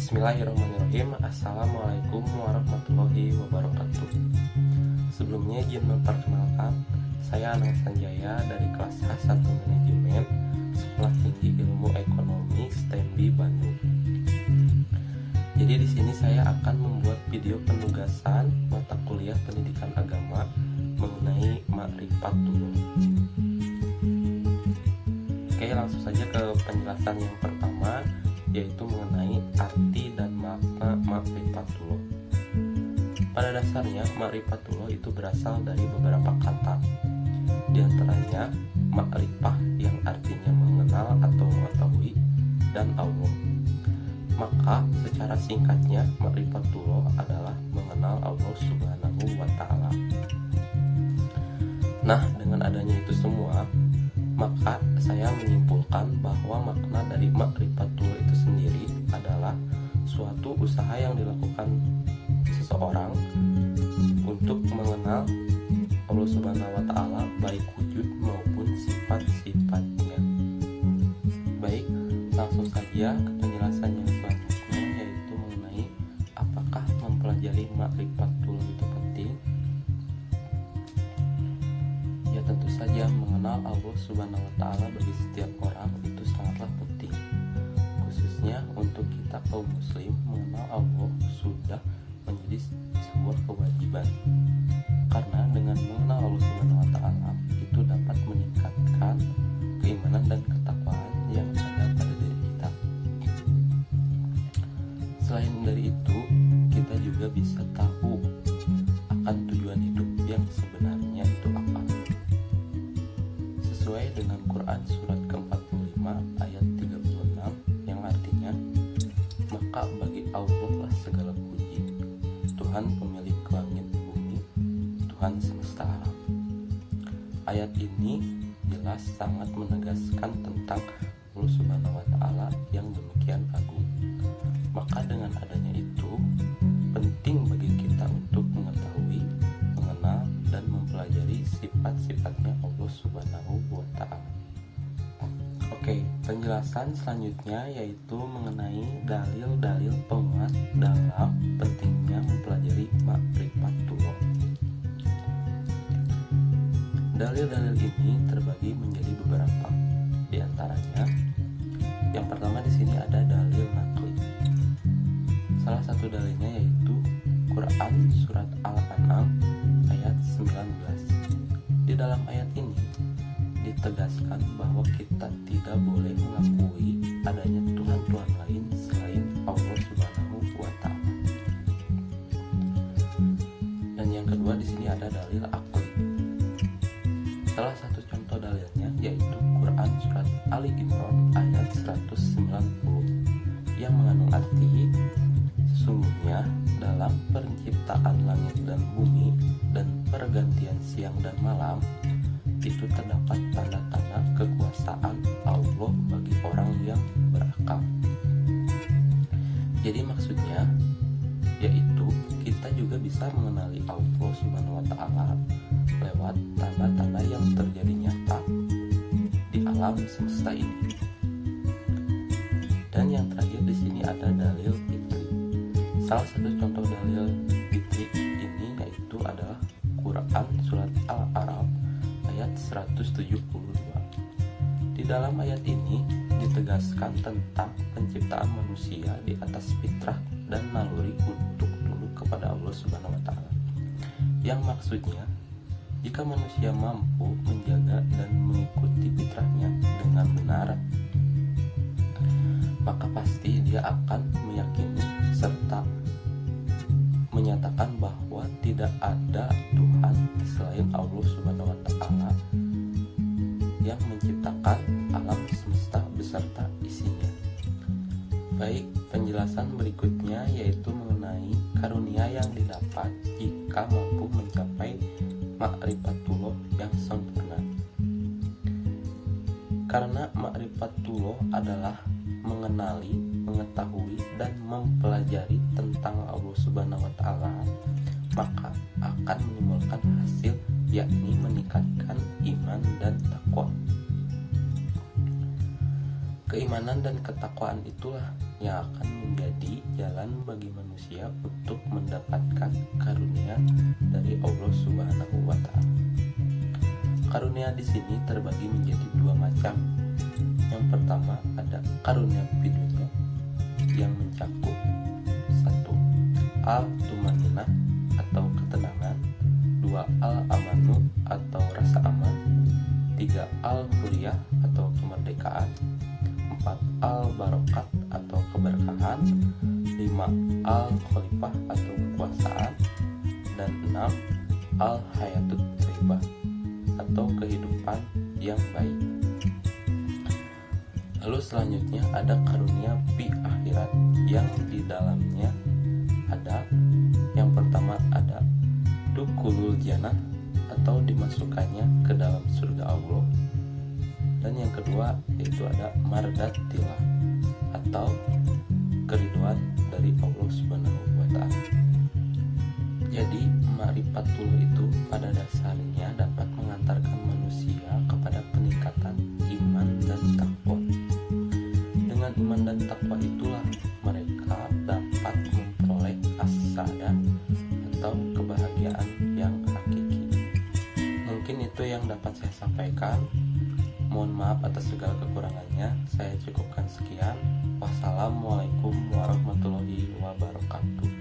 Bismillahirrahmanirrahim. Assalamualaikum warahmatullahi wabarakatuh. Sebelumnya izin memperkenalkan, saya Anang Sanjaya dari kelas H1 Manajemen Sekolah Tinggi Ilmu Ekonomi STEMBI Bandung. Jadi di sini saya akan membuat video penugasan mata kuliah pendidikan agama mengenai Ma'rifatullah. Oke, langsung saja ke penjelasan yang pertama, yaitu mengenai arti dan makna Ma'rifatullah. Pada dasarnya, Ma'rifatullah itu berasal dari beberapa kata. Di antaranya, ma'rifah yang artinya mengenal atau mengetahui, dan Allah. Maka, secara singkatnya, Ma'rifatullah adalah mengenal Allah Subhanahu wa Ta'ala. Nah, dengan adanya itu semua, maka saya menyimpulkan bahwa makna dari Ma'rifatullah itu sendiri adalah suatu usaha yang dilakukan seseorang untuk mengenal Allah Subhanahu wa Ta'ala, baik wujud maupun sifat-sifatnya. Baik, langsung saja ke penjelasan yang selanjutnya, yaitu mengenai apakah mempelajari Ma'rifatullah itu penting. Ya, tentu saja mengenal Allah Subhanahu wa Ta'ala bagi setiap orang itu sangatlah penting. Khususnya untuk kita kaum muslim, mengenal Allah sudah menjadi sebuah kewajiban. Karena dengan mengenal Allah Subhanahu wa Ta'ala itu dapat meningkatkan keimanan dan ketakwaan yang ada pada diri kita. Selain dari itu, kita juga bisa tahu akan tujuan hidup yang sebenarnya itu apa. Sesuai dengan Quran surat ke-45 ayat 36 yang artinya, maka bagi Allah lah segala puji, Tuhan pemilik langit bumi, Tuhan semesta alam. Ayat ini jelas sangat menegaskan tentang Allah Subhanahu wa Ta'ala yang demikian agung. Maka dengan adanya itu, penting bagi kita untuk mengetahui, mengenal, dan mempelajari sifat-sifatnya Allah Subhanahu wa Ta'ala. Oke, penjelasan selanjutnya yaitu mengenai dalil-dalil penguat dalam pentingnya mempelajari Ma'rifatullah. Dalil-dalil ini terbagi menjadi beberapa. Di antaranya, yang pertama di sini ada dalil naqli. Salah satu dalilnya yaitu Quran surat Al-An'am ayat 19. Di dalam ayat ini ditegaskan bahwa kita tidak boleh mengakui adanya Tuhan-Tuhan lain selain Allah Subhanahu wa Ta'ala. Dan yang kedua di sini ada dalil akli. Salah satu contoh dalilnya yaitu Quran surat Ali Imran ayat 190 yang mengandung arti, sesungguhnya dalam penciptaan langit dan bumi dan pergantian siang dan malam itu terdapat tanda-tanda kekuasaan Allah bagi orang yang berakal. Jadi maksudnya yaitu kita juga bisa mengenali Allah Subhanahu wa Ta'ala lewat tanda-tanda yang terjadi nyata di alam semesta ini. Dan yang terakhir di sini ada dalil fitri. Salah satu contoh dalil fitri ini yaitu adalah Quran surat Al-A'raf ayat 172. Di dalam ayat ini ditegaskan tentang penciptaan manusia di atas fitrah dan naluri untuk tunduk kepada Allah Subhanahu wa Ta'ala. Yang maksudnya, jika manusia mampu menjaga dan mengikuti fitrahnya dengan benar, maka pasti dia akan meyakini serta menyatakan bahwa tidak ada Tuhan selain Allah Subhanahu wa Ta'ala yang menciptakan alam semesta beserta isinya. Baik, penjelasan berikutnya yaitu mengenai karunia yang didapat jika mampu mencapai Ma'rifatullah yang sempurna. Karena Ma'rifatullah adalah mengenali, mengetahui, dan mempelajari tentang Allah Subhanahu wa Ta'ala, maka akan menimbulkan hasil, yakni meningkatkan iman dan takwa. Keimanan dan ketakwaan itulah yang akan menjadi jalan bagi manusia untuk mendapatkan karunia dari Allah Subhanahu wa Ta'ala. Karunia di sini terbagi menjadi dua macam. Yang pertama ada karunia bidunya yang mencakup 1. Al-tumaninah atau ketenangan, 2. Al-amanu atau rasa aman, 3. Al-huriyah atau kemerdekaan, 4. Al-barokat atau keberkahan, 5. Al-khalifah atau kekuasaan, dan 6. Al-hayatut thayyibah atau kehidupan yang baik. Lalu selanjutnya ada karunia fi akhirat yang di dalamnya ada yang pertama ada dukulul jannah atau dimasukkannya ke dalam surga Allah, dan yang kedua yaitu ada mardatillah atau keriduan dari Allah Subhanahu wa Ta'ala. Jadi ma'rifatullah itu pada dasarnya dapat mengantarkan manusia kepada peningkatan iman dan takwa. Dengan iman dan takwa itulah mereka dapat memperoleh as-sa'adah atau kebahagiaan yang hakiki. Mungkin itu yang dapat saya sampaikan. Mohon maaf atas segala kekurangannya. Saya cukupkan sekian. Wassalamualaikum warahmatullahi wabarakatuh.